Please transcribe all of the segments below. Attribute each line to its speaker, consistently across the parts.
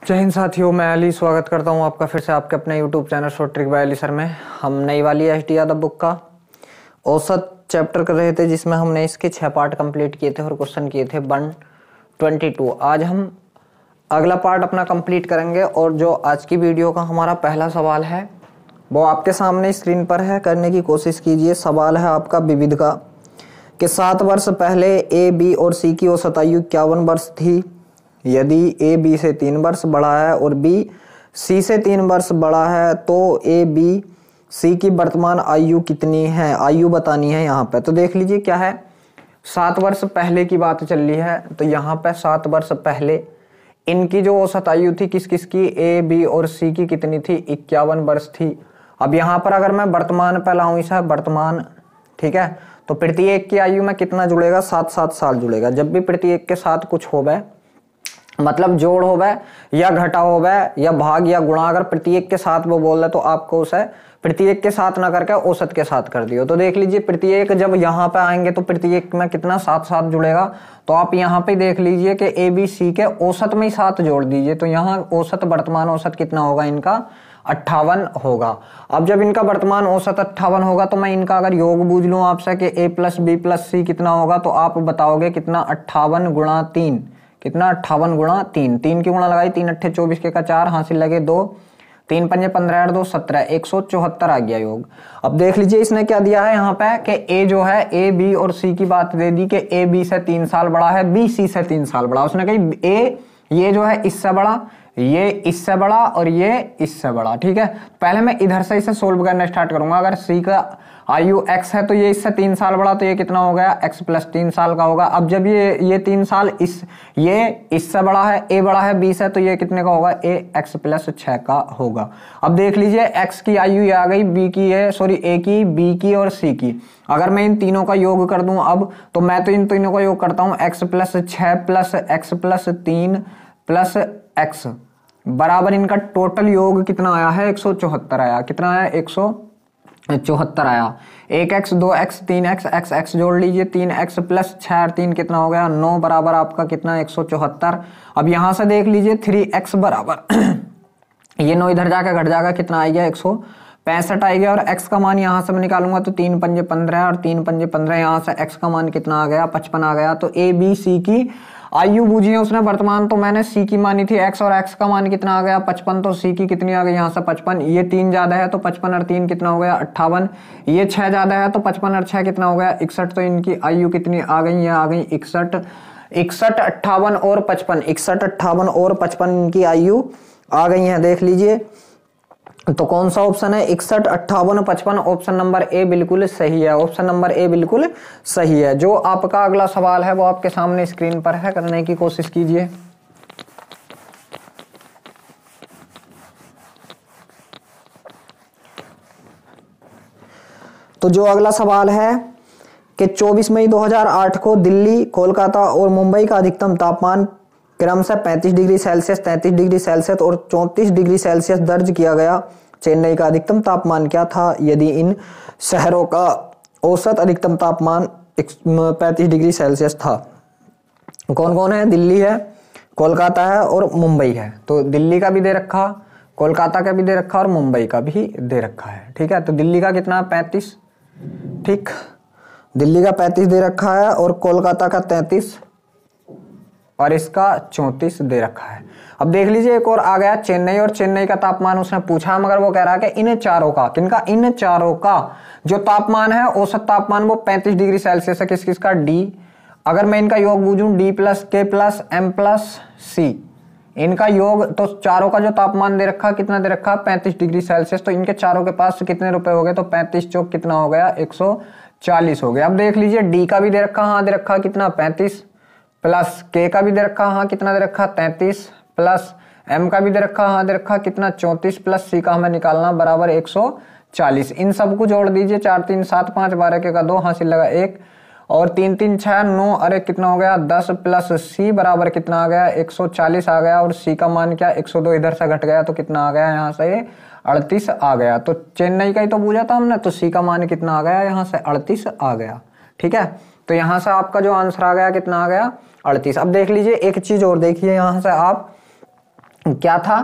Speaker 1: जय हिंद साथियों, मैं अली स्वागत करता हूं आपका फिर से आपके अपने YouTube channel short trick bye Ali sir में। हम नई वाली एच डी यादव बुक का औसत चैप्टर कर रहे थे, जिसमें हमने इसके 6 पार्ट कंप्लीट किए थे और क्वेश्चन किए थे 122। आज हम अगला पार्ट अपना कंप्लीट करेंगे और जो आज की वीडियो का हमारा पहला सवाल है वो आपके सामने स्क्रीन पर है, करने की कोशिश कीजिए। सवाल है आपका विविध का कि 7 वर्ष पहले ए, बी और सी की औसत आयु 51 वर्ष थी। यदि ए बी से 3 वर्ष बड़ा है और बी सी से 3 वर्ष बड़ा है तो ए बी सी की वर्तमान आयु कितनी है, आयु बतानी है यहाँ पे। तो देख लीजिए क्या है, 7 वर्ष पहले की बात चल रही है। तो यहाँ पे 7 वर्ष पहले इनकी जो औसत आयु थी किस किस की, ए बी और सी की कितनी थी, 51 वर्ष थी। अब यहाँ पर अगर मैं वर्तमान पे लाऊं, इसे वर्तमान, ठीक है, तो प्रत्येक की आयु में कितना जुड़ेगा, 7-7 साल जुड़ेगा। जब भी प्रत्येक के साथ कुछ होवे, मतलब जोड़ होवे या घटा होवे या भाग या गुणा, अगर प्रत्येक के साथ वो बोल रहे तो आपको उसे प्रत्येक के साथ ना करके औसत के साथ कर दियो। तो देख लीजिए प्रत्येक जब यहाँ पे आएंगे तो प्रत्येक में कितना 7-7 जुड़ेगा। तो आप यहाँ पे देख लीजिए कि ए बी सी के औसत में ही 7 जोड़ दीजिए। तो यहाँ औसत, वर्तमान औसत कितना होगा इनका, 58 होगा। अब जब इनका वर्तमान औसत 58 होगा तो मैं इनका अगर योग बूझ लूँ आपसे कि ए प्लस बी प्लस सी कितना होगा, तो आप बताओगे कितना, 58 गुणा 3, कितना 58 गुणा 3, 3 की गुणा लगाई, 3 अट्ठे 24 के का 4, हासिल लगे 2, 3 पंजे 15 8 2 17, 174 आ गया योग। अब देख लीजिए इसने क्या दिया है यहाँ पे कि ए जो है, ए बी और सी की बात दे दी कि ए बी से 3 साल बड़ा है, बी सी से 3 साल बड़ा। उसने कही ए ये जो है इससे बड़ा, ये इससे बड़ा और ये इससे बड़ा, ठीक है। पहले मैं इधर से इसे सोल्व करना स्टार्ट करूंगा। अगर सी का आयु x है तो ये इससे 3 साल बड़ा, तो ये कितना हो गया, x प्लस 3 साल का होगा। अब जब ये 3 साल ये इससे बड़ा है, a बड़ा है 20 है, तो ये कितने का होगा, a x प्लस 6 का होगा। अब देख लीजिए x की आयु ये आ गई, b की है, सॉरी a की, b की और c की। अगर मैं इन तीनों का योग कर दूं अब, तो मैं तो इन तीनों का योग करता हूं, x plus 6 plus x plus 3 plus x बराबर इनका टोटल योग कितना आया है, 174 आया। कितना आया, 174 आया। 1x 2x 3x x x जोड़ लीजिए, 3x प्लस 6 और 3 कितना हो गया, 9 बराबर आपका कितना, 174। अब यहां से देख लीजिए 3x बराबर ये 9 इधर जाकर घट जाएगा, कितना आ गया, 165 आ गया। और x का मान यहां से मैं निकालूंगा तो 3 पंजे 15 और 3 पंजे 15, यहां से x का मान कितना आ गया, 55 आ गया। तो ए बी सी की आयु बूझी है उसने, वर्तमान तो मैंने सी की मानी थी x, और x का मान कितना आ गया, 55। तो सी की कितनी आ गई यहाँ से 55, ये 3 ज्यादा है तो 55 और 3 कितना हो गया, 58। ये 6 ज्यादा है तो 55 और 6 कितना हो गया, 61। तो इनकी आयु कितनी आ गई, ये आ गई 61, 58 और 55, 58 और 55 इनकी आयु आ गई है। देख लीजिए तो कौन सा ऑप्शन है, 61 58 55, ऑप्शन नंबर ए बिल्कुल सही है। ऑप्शन नंबर ए बिल्कुल सही है। जो आपका अगला सवाल है वो आपके सामने स्क्रीन पर है, करने की कोशिश कीजिए। तो जो अगला सवाल है कि 24 मई 2008 को दिल्ली, कोलकाता और मुंबई का अधिकतम तापमान क्रमशः 35 डिग्री सेल्सियस, 33 डिग्री सेल्सियस और 34 डिग्री सेल्सियस दर्ज किया गया। चेन्नई का अधिकतम तापमान क्या था यदि इन शहरों का औसत अधिकतम तापमान 35 डिग्री सेल्सियस था। कौन कौन है, दिल्ली है, कोलकाता है और मुंबई है। तो दिल्ली का भी दे रखा, कोलकाता का भी दे रखा और मुंबई का भी दे रखा है, ठीक है। तो दिल्ली का कितना, 35, ठीक, दिल्ली का 35 दे रखा है और कोलकाता का 33 और इसका 34 दे रखा है। अब देख लीजिए एक और आ गया चेन्नई, और चेन्नई का तापमान उसने पूछा, मगर वो कह रहा है कि इन चारों का, किनका, इन चारों का जो तापमान है, औसत तापमान वो 35 डिग्री सेल्सियस है। किस किस का, डी। अगर मैं इनका योग बूझूं, डी प्लस के प्लस एम प्लस सी, इनका योग, तो चारों का जो तापमान दे रखा, कितना दे रखा, 35 डिग्री सेल्सियस। तो इनके चारों के पास कितने रुपए हो गए, तो 35 चौक कितना हो गया, 140 हो गया। अब देख लीजिए डी का भी दे रखा, हाँ दे रखा, कितना, 35 प्लस के का भी दे रखा, हाँ कितना दे रखा, 33 प्लस एम का भी दे रखा, हाँ दे रखा, कितना, 34 प्लस सी का हमें निकालना बराबर 140। इन सबको जोड़ दीजिए, 4 3 7 5 12 के का 2, हासिल लगा 1 और 3 3 6 9, अरे कितना हो गया, 10 प्लस सी बराबर कितना आ गया, 140 आ गया। और सी का मान क्या, 102 इधर से घट गया तो कितना आ गया, यहाँ से 38 आ गया। तो चेन्नई का ही तो पूछा था हमने, तो सी का मान कितना आ गया, यहाँ से 38 आ गया, ठीक है। तो यहाँ से आपका जो आंसर आ गया कितना आ गया, 38। अब देख लीजिए एक चीज और देखिए, यहाँ से आप क्या था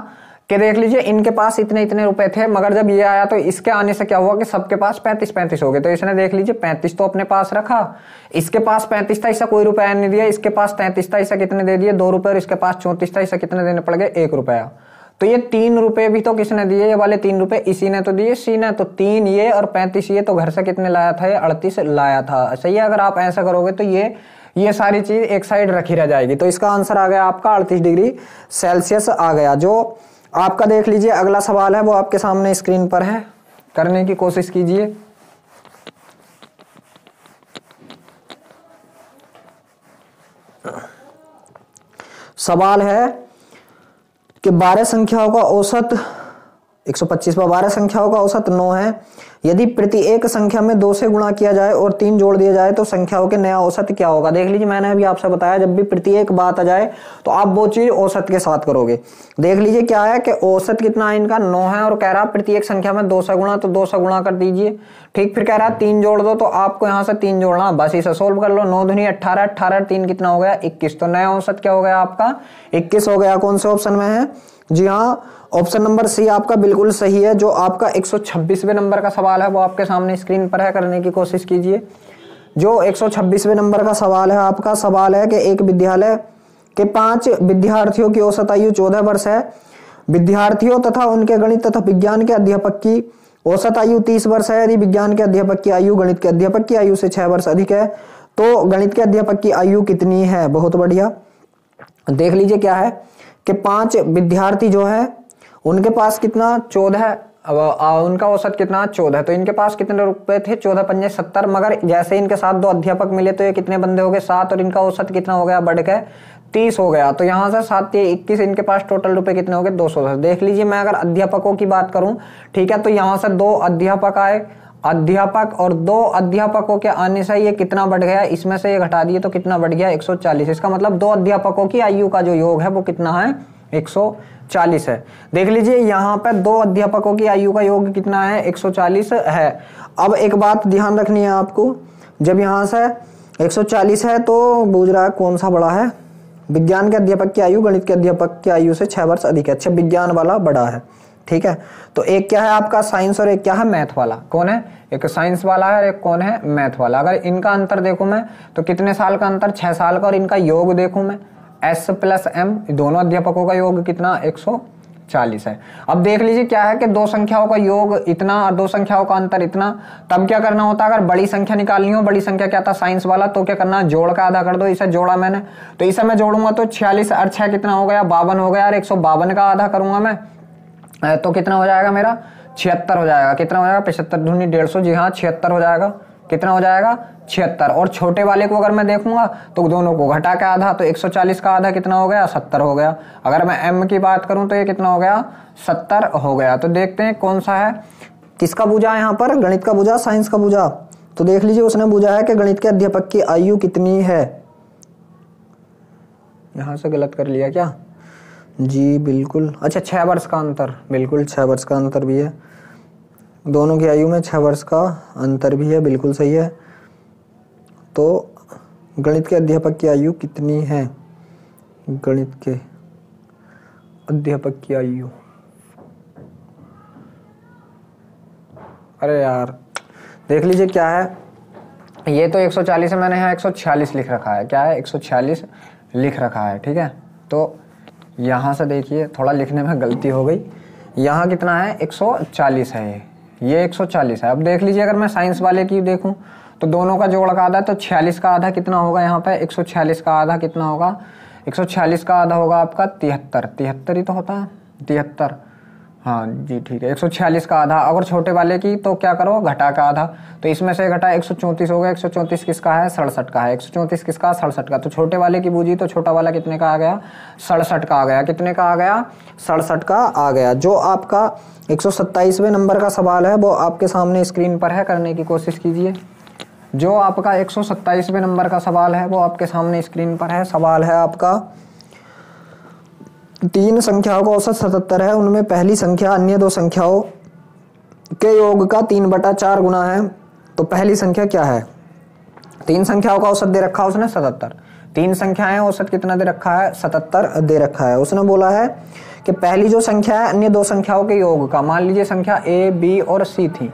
Speaker 1: कि देख लीजिए इनके पास इतने इतने रुपए थे, मगर जब ये आया तो इसके आने से क्या हुआ कि सबके पास 35-35 हो गए। तो इसने देख लीजिए 35 तो अपने पास रखा, इसके पास 35 था, इसका कोई रुपया नहीं दिया, इसके पास 33 था, इसका कितने दे दिए 2 रुपए, और इसके पास 34 था, इसका कितने देने पड़ गए 1 रुपया। तो ये 3 रुपए भी तो किसने दिए, ये वाले 3 रुपए इसी ने तो दिए, सी ने। तो 3 ये और 35 ये, तो घर से कितने लाया था, ये 38 लाया था। सही है। अगर आप ऐसा करोगे तो ये सारी चीज एक साइड रखी रह जाएगी। तो इसका आंसर आ गया आपका 38 डिग्री सेल्सियस आ गया। जो आपका देख लीजिए अगला सवाल है वो आपके सामने स्क्रीन पर है, करने की कोशिश कीजिए। सवाल है कि 12 संख्याओं का औसत 125 पर 12 संख्याओं का औसत 9 है। यदि प्रति एक संख्या में 2 से गुणा किया जाए और 3 जोड़ दिया जाए तो संख्याओं के नया औसत क्या होगा। देख लीजिए मैंने अभी आपसे बताया जब भी प्रति एक बात आ जाए तो आप वो चीज औसत के साथ करोगे। देख लीजिए क्या है कि औसत कितना है इनका 9 है, और कह रहा प्रति एक संख्या में 2 से गुणा, तो 2 से गुणा कर दीजिए। ठीक, फिर कह रहा 3 जोड़ दो, तो आपको यहाँ से 3 जोड़ना, बस इसे सोल्व कर लो। 9 दूनी 18, 18 3 कितना हो गया 21। तो नया औसत क्या हो गया आपका 21 हो गया। कौन से ऑप्शन में है, जी हाँ ऑप्शन नंबर सी आपका बिल्कुल सही है। जो आपका 126वें नंबर का सवाल है वो आपके सामने स्क्रीन पर है, करने की कोशिश कीजिए। जो 126वें नंबर का सवाल है आपका सवाल है कि एक विद्यालय के 5 विद्यार्थियों की औसत आयु 14 वर्ष है। विद्यार्थियों तथा उनके गणित तथा विज्ञान के अध्यापक की औसत आयु 30 वर्ष है। यदि विज्ञान के अध्यापक की आयु गणित के अध्यापक की आयु से 6 वर्ष अधिक है तो गणित के अध्यापक की आयु कितनी है। बहुत बढ़िया। देख लीजिए क्या है कि 5 विद्यार्थी जो है उनके पास कितना 14 है, अब उनका औसत कितना 14 है। तो इनके पास कितने रुपए थे 14 पंजे 70, मगर जैसे इनके साथ 2 अध्यापक मिले तो ये कितने बंदे हो गए 7, और इनका औसत कितना हो गया बढ़ के 30 हो गया। तो यहाँ से 7 ये 21, इनके पास टोटल रुपए कितने हो गए 210। देख लीजिए मैं अगर अध्यापकों की बात करूं, ठीक है, तो यहाँ से 2 अध्यापक आए, अध्यापक और 2 अध्यापकों के आने से ये कितना बढ़ गया, इसमें से ये घटा दिए तो कितना बढ़ गया 140। इसका मतलब 2 अध्यापकों की आयु का जो योग है वो कितना है 140 है। देख लीजिए यहाँ पे 2 अध्यापकों की आयु का योग कितना है 140 है। अब एक बात ध्यान रखनी है आपको, जब यहाँ से 140 है तो बूझ रहा है कौन सा बड़ा है, विज्ञान के अध्यापक की आयु गणित के अध्यापक की आयु से 6 वर्ष अधिक है। अच्छा, विज्ञान वाला बड़ा है, ठीक है। तो एक क्या है आपका साइंस और एक क्या है मैथ वाला। कौन है, एक साइंस वाला है और एक कौन है मैथ वाला। अगर इनका अंतर देखूं मैं तो कितने साल का अंतर 6 साल का, और इनका योग देखूं मैं S + M, दोनों अध्यापकों का योग कितना 140 है। अब देख लीजिए क्या है कि 2 संख्याओं का योग इतना और 2 संख्याओं का अंतर इतना। तब क्या करना होता है, अगर बड़ी संख्या निकालनी हो, बड़ी संख्या क्या था साइंस वाला, तो क्या करना जोड़ का आधा कर दो। इसे जोड़ा मैंने तो इसे मैं जोड़ूंगा तो 46 और 6 कितना हो गया 52 हो गया, और 152 का आधा करूंगा मैं तो कितना हो जाएगा मेरा 76 हो जाएगा। कितना हो जाएगा 75 दूनी 150, जी हाँ 76 हो जाएगा। कितना हो जाएगा 76। और छोटे वाले को अगर मैं देखूंगा तो दोनों को घटा के आधा, तो 140 का आधा कितना हो गया 70 हो गया। अगर मैं M की बात करूं तो ये कितना हो गया 70 हो गया। तो देखते हैं कौन सा है, किसका बूझा यहाँ पर, गणित का बूझा साइंस का बूझा। तो देख लीजिए उसने बूझा है कि गणित के अध्यापक की आयु कितनी है। यहां से गलत कर लिया क्या, जी बिल्कुल, अच्छा 6 वर्ष का अंतर, बिल्कुल 6 वर्ष का अंतर भी है, दोनों की आयु में 6 वर्ष का अंतर भी है, बिल्कुल सही है। तो गणित के अध्यापक की आयु कितनी है, गणित के अध्यापक की आयु, अरे यार देख लीजिए क्या है, ये तो 140 है, मैंने यहाँ 146 लिख रखा है। क्या है 146 लिख रखा है, ठीक है। तो यहाँ से देखिए थोड़ा लिखने में गलती हो गई, यहाँ कितना है 140 है, ये 140 है। अब देख लीजिए अगर मैं साइंस वाले की देखूं तो दोनों का जोड़ का आधा, तो 46 का आधा कितना होगा यहाँ पे 146 का आधा कितना होगा 146 का आधा होगा आपका 73 ही तो होता है 73, हाँ जी ठीक है 146 का आधा। अगर छोटे वाले की तो क्या करो घटा का आधा, तो इसमें से घटा 134 हो गया। 134 किसका है 67 का है, 134 किसका 67 का। तो छोटे वाले की बूझी तो छोटा वाला कितने का आ गया 67 का आ गया। कितने का आ गया 67 का आ गया। जो आपका 127वें नंबर का सवाल है वो आपके सामने स्क्रीन पर है, करने की कोशिश कीजिए। जो आपका 127वें नंबर का सवाल है वो आपके सामने स्क्रीन पर है। सवाल है आपका 3 संख्याओं का औसत 77 है, उनमें पहली संख्या अन्य 2 संख्याओं के योग का 3/4 गुना है, तो पहली संख्या क्या है। 3 संख्याओं का औसत दे रखा है उसने 77, 3 संख्याएं औसत कितना दे रखा है 77 दे रखा है। उसने बोला है कि पहली जो संख्या है अन्य दो संख्याओं के योग का, मान लीजिए संख्या A, B और C थी,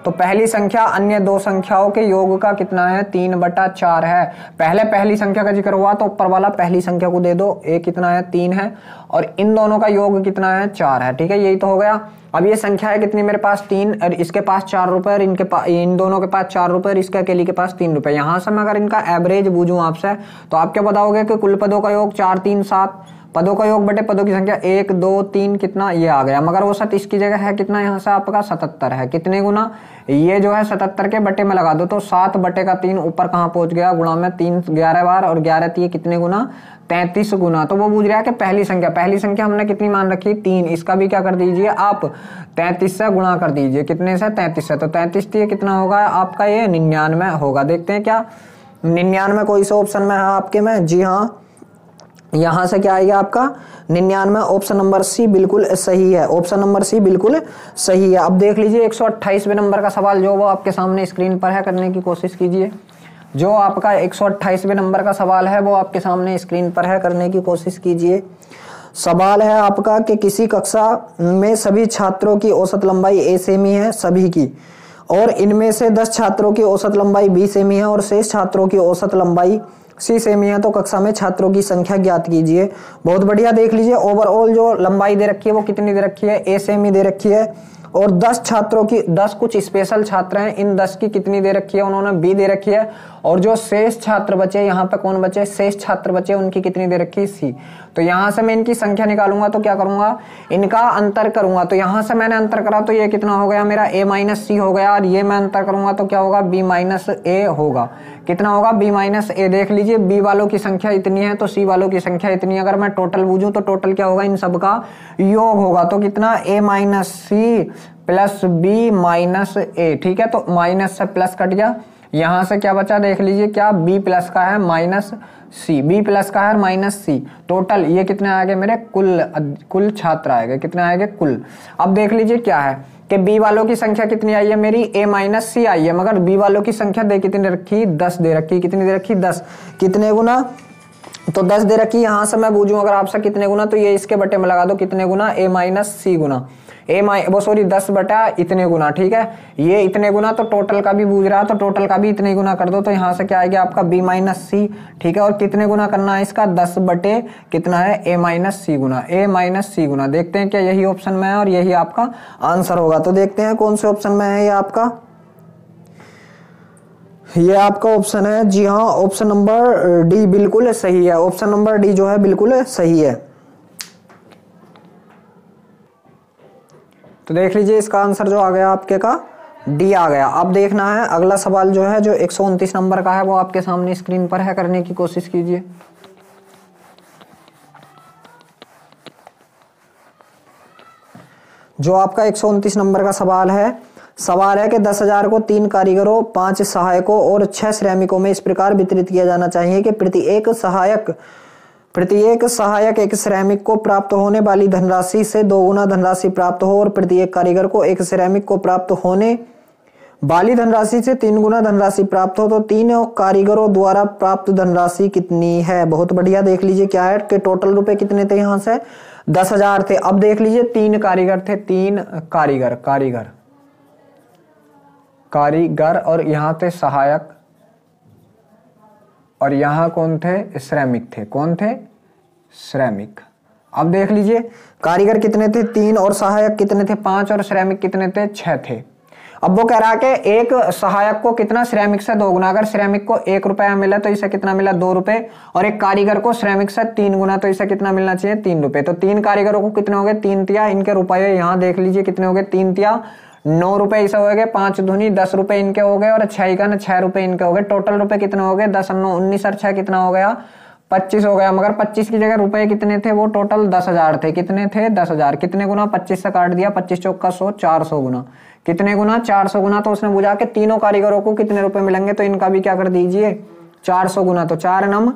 Speaker 1: तो पहली संख्या अन्य दो संख्याओं के योग का कितना है, 3/4 है। पहले पहली संख्या का जिक्र हुआ तो ऊपर वाला पहली संख्या को दे दो, A कितना है 3 है और इन दोनों का योग कितना है 4 है। ठीक है, यही तो हो गया। अब ये संख्या है कितनी, मेरे पास 3 और इसके पास 4 रुपए और इन दोनों के पास 4 रुपए और इसके अकेली के पास 3 रुपए। यहां से मैं अगर इनका एवरेज बूझूं आपसे तो आप क्या बताओगे कि कुल पदों का योग 4, 3, 7, पदों का योग बटे पदों की संख्या 1, 2, 3 कितना ये आ गया, मगर वो 7 इसकी जगह है कितना, यहाँ से आपका 77 है। कितने गुना, ये जो है 77 के बटे में लगा दो तो 7/3 ऊपर कहाँ पहुंच गया, गुणा में 3 11 बार और 11 3 कितने गुना, 33 गुना। तो वो पूछ रहा है कि पहली संख्या हमने कितनी मान रखी, 3, इसका भी क्या कर दीजिए आप 33 से गुणा कर दीजिए, कितने से, 33 से। तो 33 ये कितना होगा आपका, ये 99 होगा। देखते हैं क्या 99 कोई सा ऑप्शन में है आपके में, जी हाँ, यहां से क्या आएगा आपका 99, ऑप्शन नंबर सी बिल्कुल सही है, ऑप्शन नंबर सी बिल्कुल सही है। अब देख लीजिए 128वें नंबर का सवाल जो वो आपके सामने स्क्रीन पर है, करने की कोशिश कीजिए। जो आपका 128वें नंबर का सवाल है वो आपके सामने स्क्रीन पर है, करने की कोशिश कीजिए। सवाल है आपका कि किसी कक्षा में सभी छात्रों की औसत लंबाई a सेमी है, सभी की, और इनमें से 10 छात्रों की औसत लंबाई b सेमी है और शेष छात्रों की औसत लंबाई c सेमी है, तो कक्षा में छात्रों की संख्या ज्ञात कीजिए। बहुत बढ़िया, देख लीजिए ओवरऑल जो लंबाई दे रखी है वो कितनी दे रखी है, a सेमी दे रखी है और 10 छात्रों की, 10 कुछ स्पेशल छात्र हैं, इन 10 की कितनी दे रखी है, उन्होंने b दे रखी है, और जो शेष छात्र बचे, यहाँ पे कौन बचे, शेष छात्र बचे, उनकी कितनी दे रखी है, c। तो यहां से मैं इनकी संख्या निकालूंगा तो क्या करूंगा, इनका अंतर करूंगा, तो यहां से मैंने अंतर करा तो ये कितना हो गया मेरा a-c हो गया, और ये मैं अंतर करूंगा तो क्या होगा, b-a होगा। कितना होगा, b-a। देख लीजिए b वालों की संख्या इतनी है तो c वालों की संख्या इतनी है, अगर मैं टोटल बूझूं तो टोटल क्या होगा, इन सब का योग होगा, तो कितना a-c प्लस b-a। ठीक है, तो माइनस से प्लस कट गया, यहां से क्या बचा, देख लीजिए क्या, b प्लस का है माइनस c, b प्लस का है माइनस c, टोटल ये कितने आएंगे मेरे, कुल छात्र आएंगे, कितने आएंगे कुल। अब देख लीजिए क्या है कि b वालों की संख्या कितनी आई है मेरी, a-c आई है, मगर b वालों की संख्या दे कितनी रखी, 10 दे रखी, कितनी दे रखी, 10, कितने गुना, तो 10 दे रखी। यहां से मैं बूझूं अगर आपसे कितने गुना, तो ये इसके बटे में लगा दो, कितने गुना, a-c गुना, 10 बटा इतने गुना। ठीक है, ये इतने गुना, तो टोटल का भी बूझ रहा है तो टोटल का भी इतने गुना कर दो, तो यहां से क्या आएगा आपका b-c। ठीक है, और कितने गुना करना है इसका, 10 बटे कितना है, a-c गुना। देखते हैं क्या यही ऑप्शन में है और यही आपका आंसर होगा। तो देखते हैं कौन से ऑप्शन में है ये आपका, ये आपका ऑप्शन है, जी हाँ, ऑप्शन नंबर डी बिल्कुल सही है, ऑप्शन नंबर डी जो है बिल्कुल सही है। तो देख लीजिए इसका आंसर जो आ गया आपके का डी आ गया। अब देखना है अगला सवाल जो है, जो 129 नंबर का है वो आपके सामने स्क्रीन पर है, करने की कोशिश कीजिए। जो आपका 129 नंबर का सवाल है कि 10,000 को 3 कारीगरों, 5 सहायकों और 6 श्रमिकों में इस प्रकार वितरित किया जाना चाहिए कि प्रत्येक सहायक एक श्रमिक को प्राप्त होने वाली धनराशि से 2 गुना धनराशि प्राप्त हो और प्रत्येक कारीगर को एक श्रमिक को प्राप्त होने वाली धनराशि से 3 गुना धनराशि प्राप्त हो, तो 3 कारीगरों द्वारा प्राप्त धनराशि कितनी है। बहुत बढ़िया, देख लीजिए क्या है कि टोटल रुपए कितने थे, यहां से 10,000 थे। अब देख लीजिए 3 कारीगर थे, 3 कारीगर और यहां थे सहायक और यहां कौन थे, श्रमिक थे, कौन थे, श्रमिक। अब देख लीजिए कारीगर कितने थे, 3 और सहायक कितने थे, 5 और श्रमिक कितने थे, 6 थे। अब वो कह रहा है कि एक सहायक को कितना, श्रमिक से 2 गुना, अगर श्रमिक को 1 रुपया मिला तो इसे कितना मिला, 2 रुपए, और एक कारीगर को श्रमिक से 3 गुना तो इसे कितना मिलना चाहिए, 3 रुपए। तो 3 कारीगरों को कितने हो गए, 3 तिया, इनके रुपये यहाँ देख लीजिए कितने हो गए, 3 तिया 9 रुपए इसे हो गए, 5 दूनी 10 रुपए इनके हो गए और 6 का 6 रुपए इनके हो गए। टोटल रुपए कितने हो गए, 10 9 19 और 6 कितना हो गया, 25 हो गया। मगर 25 की जगह रुपए कितने थे, वो टोटल 10,000 थे, कितने थे, 10,000। कितने गुना, 25 से काट दिया, 25 चौका 100, 400 गुना, कितने गुना, 400 गुना। तो उसने बुझा के तीनों कारीगरों को कितने रुपए मिलेंगे, तो इनका भी क्या कर दीजिए, 400 गुना, तो 4 नम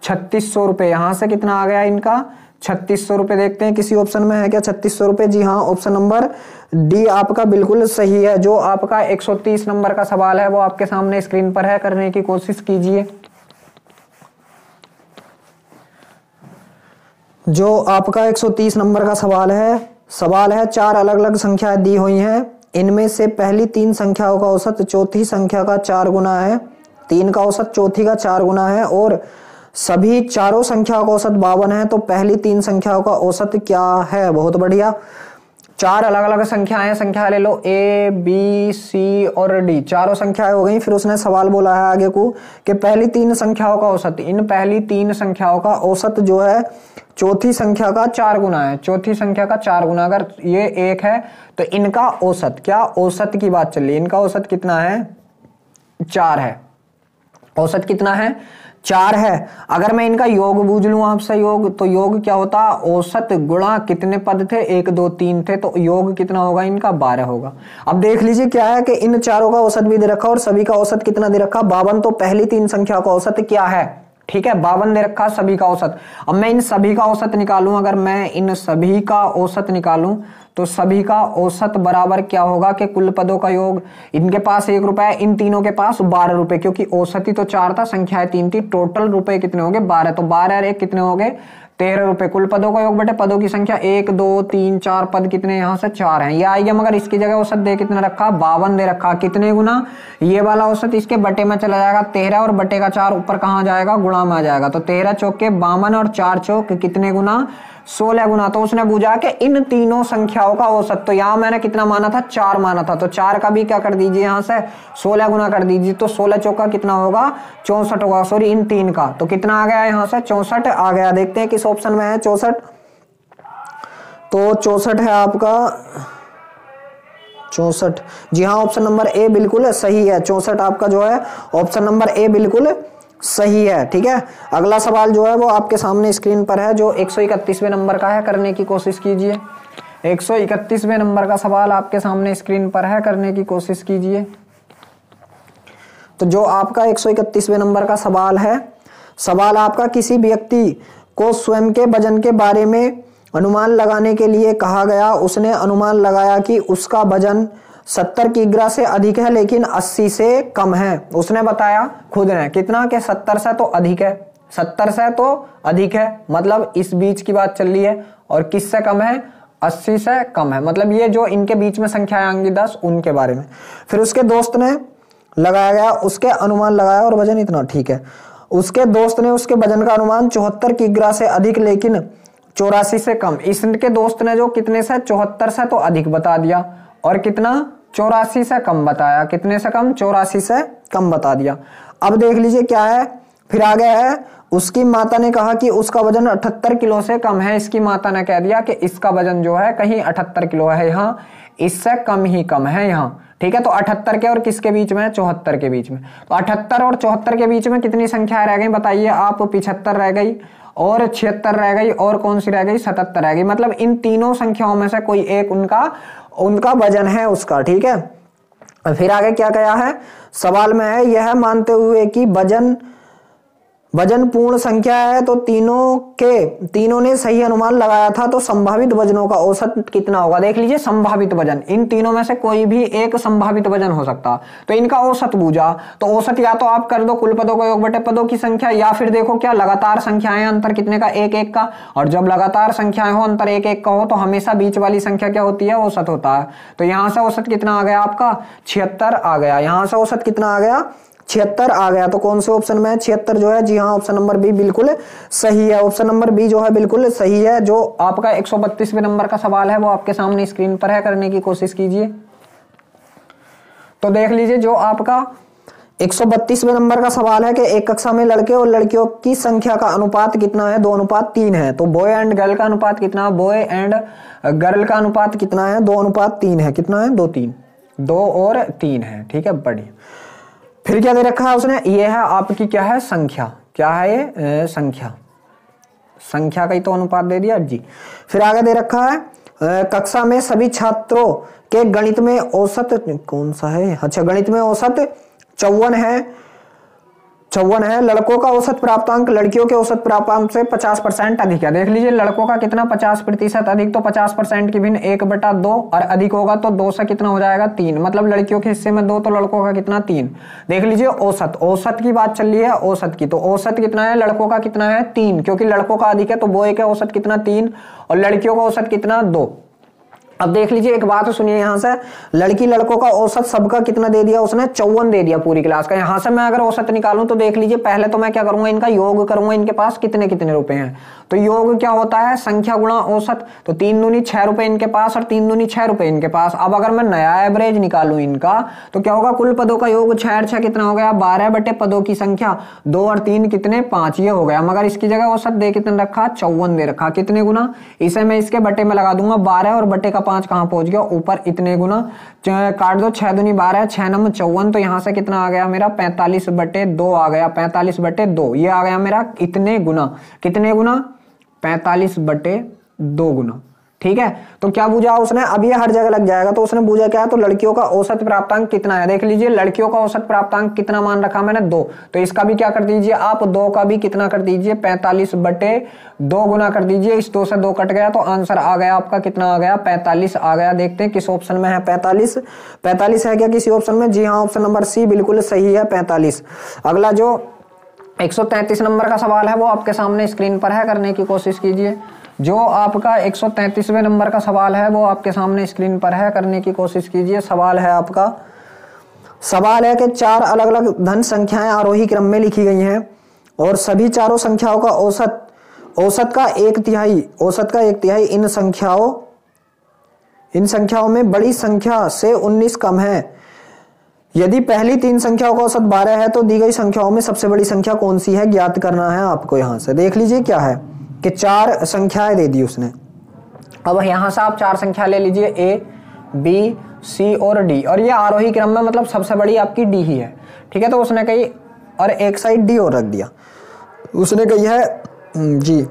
Speaker 1: 3600 रुपए। यहां से कितना आ गया इनका, 3600 रुपए। देखते हैं किसी ऑप्शन में है क्या 3600 रुपए, जी हाँ, ऑप्शन नंबर डी आपका बिल्कुल सही है। जो आपका 130 नंबर का सवाल है वो आपके सामने स्क्रीन पर है, करने की कोशिश कीजिए। जो आपका 130 नंबर का सवाल है 4 अलग अलग संख्याएं दी हुई हैं, इनमें से पहली 3 संख्याओं का औसत चौथी संख्या का 4 गुना है, 3 का औसत चौथी का 4 गुना है और सभी चारों संख्याओं का औसत 52 है, तो पहली 3 संख्याओं का औसत क्या है। बहुत बढ़िया, 4 अलग अलग संख्याएं, संख्या ले लो ए बी सी और डी, चारों संख्याएं हो गई। फिर उसने सवाल बोला है आगे को कि पहली 3 संख्याओं का औसत, इन पहली 3 संख्याओं का औसत जो है चौथी संख्या का 4 गुना है, चौथी संख्या का 4 गुना। अगर ये 1 है तो इनका औसत, क्या औसत की बात चल रही है, इनका औसत कितना है 4 है, औसत कितना है 4 है। अगर मैं इनका योग बूझ लूं आपसे, योग, तो योग क्या होता, औसत गुणा कितने पद थे, 1 2 3 थे, तो योग कितना होगा इनका 12 होगा। अब देख लीजिए क्या है कि इन चारों का औसत भी दे रखा और सभी का औसत कितना दे रखा, 52। तो पहली 3 संख्या का औसत क्या है, ठीक है, 52 दे रखा सभी का औसत। अब मैं इन सभी का औसत निकालूं, अगर मैं इन सभी का औसत निकालूं तो सभी का औसत बराबर क्या होगा कि कुल पदों का योग, इनके पास 1 रुपया, इन तीनों के पास 12 रुपए, क्योंकि औसत ही तो 4 था, संख्याएं 3 थी, टोटल रुपए कितने हो गए 12, तो 12 और 1 कितने हो गए 13 रुपए। कुल पदों का योग बेटे, पदों की संख्या 1 2 3 4 पद कितने यहाँ से 4 हैं, ये आइए, मगर इसकी जगह औसत दे कितना रखा 52 दे रखा, कितने गुना, ये वाला औसत इसके बटे में चला जाएगा 13 और बटे का 4 ऊपर कहाँ जाएगा गुणा में आ जाएगा, तो 13 चौके 52 और 4 चौक कितने गुना 16 गुना। तो उसने पूछा कि इन तीनों संख्याओं का औसत, तो यहां मैंने कितना माना था 4 माना था, तो 4 का भी क्या कर दीजिए यहां से 16 गुना कर दीजिए, तो 16 चौका कितना होगा 64 होगा, सॉरी इन 3 का, तो कितना आ गया यहां से 64 आ गया। देखते हैं किस ऑप्शन में है 64, तो 64 है आपका 64, जी हाँ ऑप्शन नंबर ए बिल्कुल सही है, 64 आपका जो है ऑप्शन नंबर ए बिल्कुल सही है। ठीक है, अगला सवाल जो है वो आपके सामने स्क्रीन पर है, जो 131वें नंबर का है, करने की कोशिश कीजिए। 131वें नंबर का सवाल आपके सामने स्क्रीन पर है, करने की कोशिश कीजिए। तो जो आपका 131वें नंबर का सवाल है, सवाल आपका किसी व्यक्ति को स्वयं के वजन के बारे में अनुमान लगाने के लिए कहा गया, उसने अनुमान लगाया कि उसका वजन 70 किग्रा से अधिक है लेकिन 80 से कम है। उसने बताया खुद ने कितना के 70 से तो अधिक है, 70 से तो अधिक है, मतलब इस बीच की बात चल रही है, और किससे कम है 80 से कम है, मतलब ये जो इनके बीच में संख्याएं आएंगी 10 उनके बारे में। फिर उसके दोस्त ने लगाया गया, उसके अनुमान लगाया और वजन इतना, ठीक है, उसके दोस्त ने उसके वजन का अनुमान 74 किग्रा से अधिक लेकिन 84 से कम, इसके दोस्त ने जो कितने से 74 से तो अधिक बता दिया और कितना 84 से कम बताया, कितने से कम 84 से कम बता दिया। अब देख लीजिए क्या है, फिर आगे है, उसकी माता ने कहा कि उसका वजन 78 किलो से कम है, इसकी माता ने कह दिया कि इसका वजन जो है कहीं 78 किलो है, यहाँ इससे कम ही कम है यहाँ, ठीक है। तो 78 के और किसके बीच में है 74 के बीच में, तो 78 और 74 के बीच में कितनी संख्याएं रह गई बताइए आप, 75 रह गई और 76 रह गई और कौन सी रह गई 77 रह गई, मतलब इन तीनों संख्याओं में से कोई एक उनका वजन है उसका, ठीक है। फिर आगे क्या कहा है सवाल में है, यह मानते हुए कि वजन पूर्ण संख्या है तो तीनों ने सही अनुमान लगाया था, तो संभावित वजनों का औसत कितना होगा। देख लीजिए संभावित वजन, इन तीनों में से कोई भी एक संभावित वजन हो सकता, तो इनका औसत बूझा, तो औसत या तो आप कर दो कुल पदों का योग बटे पदों की संख्या, या फिर देखो क्या लगातार संख्याएं अंतर कितने का 1 1 का, और जब लगातार संख्याएं हो अंतर 1 1 का हो तो हमेशा बीच वाली संख्या क्या होती है औसत होता है। तो यहां से औसत कितना आ गया आपका 76 आ गया, यहां से औसत कितना आ गया 76 आ गया। तो कौन से ऑप्शन में है 76 जो है, जी हाँ ऑप्शन नंबर बी बिल्कुल सही है, ऑप्शन नंबर बी जो है बिल्कुल सही है। जो आपका 132वें नंबर का सवाल है वो आपके सामने स्क्रीन पर है, करने की कोशिश कीजिए। तो देख लीजिए जो आपका 132वें नंबर का सवाल है कि एक कक्षा में लड़के और लड़कियों की संख्या का अनुपात कितना है, 2:3 है। तो बॉय एंड गर्ल का अनुपात कितना, बॉय एंड गर्ल का अनुपात कितना है 2:3 है, कितना है 2 और 3 है, ठीक है बढ़िया। फिर क्या दे रखा है उसने, ये है आपकी क्या है संख्या, क्या है ये संख्या का ही तो अनुपात दे दिया जी। फिर आगे दे रखा है कक्षा में सभी छात्रों के गणित में औसत कौन सा है, अच्छा गणित में औसत 54 है, 54 है। लड़कों का औसत प्राप्तांक लड़कियों के औसत प्राप्तांक से 50% अधिक है। देख लीजिए लड़कों का कितना 50% अधिक, तो 50% की भिन्न 1/2 और अधिक होगा तो 2 से कितना हो जाएगा 3, मतलब लड़कियों के हिस्से में 2 तो लड़कों का कितना 3। देख लीजिए औसत, औसत की बात चल रही है औसत की, तो औसत कितना है लड़कों का कितना है 3, क्योंकि लड़कों का अधिक है तो वो एक है औसत कितना 3 और लड़कियों का औसत कितना 2। अब देख लीजिए एक बात सुनिए, यहां से लड़की लड़कों का औसत सबका कितना दे दिया उसने 54 दे दिया पूरी क्लास का। यहां से मैं अगर औसत निकालूं तो देख लीजिए पहले तो मैं क्या करूंगा, इनका योग करूंगा, इनके पास कितने कितने रुपए हैं। तो योग क्या होता है संख्या गुणा औसत, तो 3 दूनी 6 रुपए इनके पास और 3 दूनी 6 रुपए इनके पास। अब अगर मैं नया एवरेज निकालूं इनका तो क्या होगा, कुल पदों का योग 6 और 6 कितना हो गया 12 बटे पदों की संख्या 2 और 3 कितने 5 ये हो गया। मगर इसकी जगह औसत दे कितने रखा 54 दे रखा, कितने गुना, इसे मैं इसके बटे में लगा दूंगा 12 और बटे का 5 कहां पहुंच गया ऊपर, इतने गुना काट दो 6 दूनी 12 6 नम 54, तो यहां से कितना आ गया मेरा 45/2 आ गया, 45/2 ये आ गया मेरा इतने गुना, कितने गुना 45/2 गुना। ठीक है, तो क्या पूछा उसने, अब ये हर जगह लग जाएगा, तो उसने पूछा क्या, तो लड़कियों का औसत प्राप्तांक कितना है। देख लीजिए लड़कियों का औसत प्राप्तांक कितना मान रखा मैंने 2, तो इसका भी क्या कर दीजिए आप 2 का भी कितना कर दीजिए 45/2 गुना कर दीजिए, इस 2 से 2 कट गया तो आंसर आ गया आपका कितना आ गया 45 आ गया। देखते हैं किस ऑप्शन में है 45 है क्या किसी ऑप्शन में, जी हाँ ऑप्शन नंबर सी बिल्कुल सही है 45। अगला जो 133 नंबर का सवाल है वो आपके सामने स्क्रीन पर है, करने की कोशिश कीजिए। जो आपका 133वें नंबर का सवाल है वो आपके सामने स्क्रीन पर है, करने की कोशिश कीजिए। सवाल है आपका, सवाल है कि 4 अलग अलग धन संख्याएं आरोही क्रम में लिखी गई हैं और सभी चारों संख्याओं का औसत का 1/3 इन संख्याओं में बड़ी संख्या से 19 कम है। यदि पहली 3 संख्याओं का औसत 12 है तो दी गई संख्याओं में सबसे बड़ी संख्या कौन सी है ज्ञात करना है आपको। यहां से देख लीजिए क्या है कि 4 संख्याएं दे दी उसने। अब यहां से आप 4 संख्या ले लीजिए ए बी सी और डी, और ये आरोही क्रम में मतलब सबसे बड़ी आपकी डी ही है। ठीक है, तो उसने कही और एक साइड डी और रख दिया, उसने कही है जी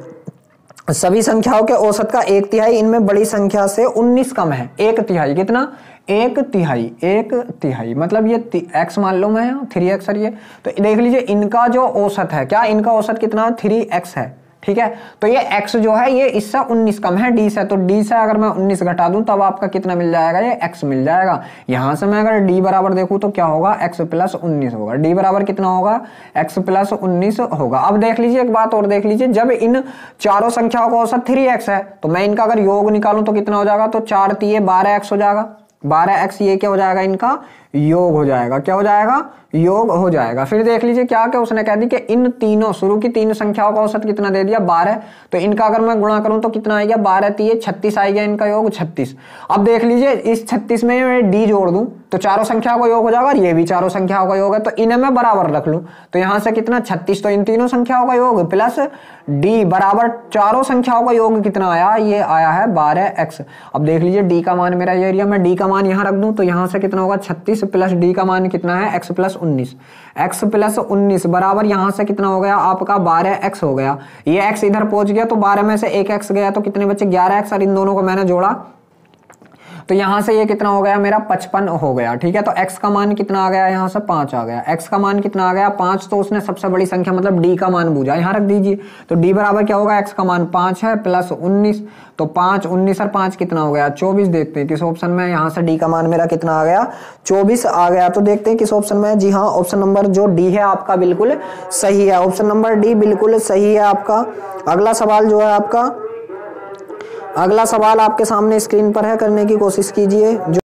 Speaker 1: सभी संख्याओं के औसत का 1/3 इनमें बड़ी संख्या से 19 कम है। 1/3 कितना 1/3 मतलब ये x मान लो मैं 3x है ये, तो देख लीजिए इनका जो औसत है क्या, इनका औसत कितना 3x है। ठीक है, तो ये x जो है ये इससे 19 कम है d से, तो d से अगर मैं 19 घटा दूं तब आपका कितना मिल जाएगा, ये x मिल जाएगा। यहां से मैं अगर d बराबर देखूं तो क्या होगा x + 19 होगा, d बराबर कितना होगा x + 19 होगा। अब देख लीजिए एक बात और देख लीजिए, जब इन चारों संख्याओं का औसत 3x है तो मैं इनका अगर योग निकालूं तो कितना हो जाएगा, तो 4 × 3 = 12x हो जाएगा, 12x ये क्या हो जाएगा इनका योग हो जाएगा, क्या हो जाएगा योग हो जाएगा। फिर देख लीजिए क्या क्या उसने कह दी कि इन तीनों शुरू की 3 संख्याओं का औसत कितना दे दिया 12, तो इनका अगर मैं गुणा करूं तो कितना आएगा 12 × 3 = 36 आएगा, इनका योग 36। अब देख लीजिए इस 36 में मैं डी जोड़ दूं तो चारों संख्याओं का योग हो जाएगा और ये भी चारों संख्याओं का योग है, तो इन्हें मैं बराबर रख लूं तो यहां से कितना 36, तो इन तीनों संख्याओं का योग प्लस डी बराबर चारों संख्याओं का योग कितना आया, ये आया है 12x। अब देख लीजिए डी का मान मेरा ये एरिया, मैं डी का मान यहां रख दूं तो यहां से कितना होगा 36 प्लस डी का मान कितना है x + 19, x + 19 बराबर यहां से कितना हो गया आपका 12x हो गया। ये x इधर पहुंच गया तो 12 में से एक x गया तो कितने बचे 11x, और इन दोनों को मैंने जोड़ा तो यहां से ये कितना हो गया मेरा 55 हो गया। ठीक है, तो x का मान कितना आ गया, यहां से 5 आ गया, x का मान कितना आ गया 5, तो उसने सबसे बड़ी संख्या मतलब d का मान पूछा, यहां रख दीजिए तो d बराबर क्या होगा x का मान 5 है + 19, तो 5 19 और 5 कितना हो गया 24। देखते हैं किस ऑप्शन में, यहां से d का मान मेरा कितना आ गया 24 आ गया। तो देखते हैं किस ऑप्शन में, जी हाँ ऑप्शन नंबर जो d है आपका बिल्कुल सही है, ऑप्शन नंबर d बिल्कुल सही है आपका। अगला सवाल जो है आपका, अगला सवाल आपके सामने स्क्रीन पर है, करने की कोशिश कीजिए।